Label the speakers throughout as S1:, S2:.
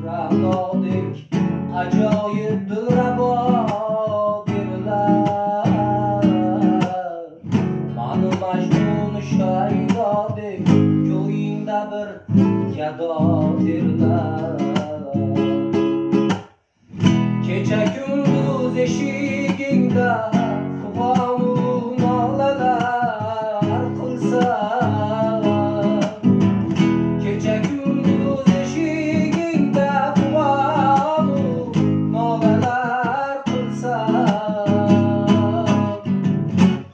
S1: Ranodek ajoyib dilrabo derlar. Mani Majnun Shayrodek ko'yingda bir gado derlar. Kecha kunduz eshigingda quvonu nolalar qilsa, kecha kunduz eshigingda quvonu nolalar qilsa,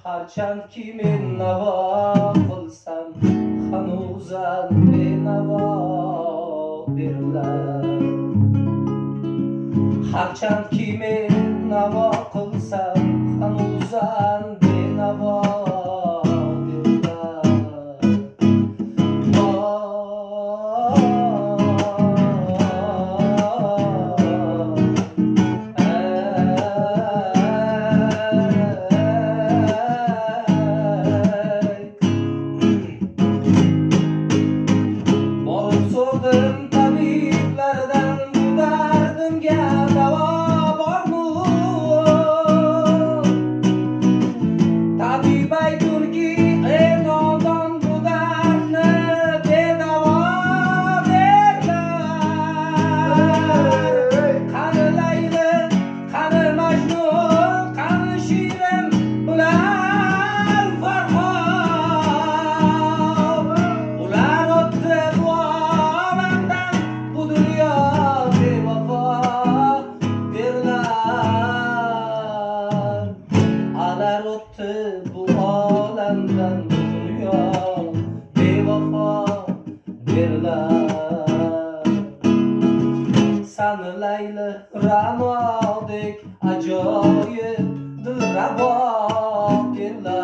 S1: harchandki men navo qilsam hanuzam benavo derlar. Harchandki men navo qilsam hanuzam benavo derlar. Borib so'rdim tabiblardan, bu dardimga davo bormi? Tabib ayturki, ey nodon, bu dardni bedavo derlar. Qani Layli, qani Majnun, qani Shirin bilan Farhod. Ular o'tdi bu olamdan, bu dunyo bevafo derlar. Alar o'tdi bu olamdan, bu dunyo bevafo derlar. Sani Layli Ranodek ajoyib dilrabo derlar.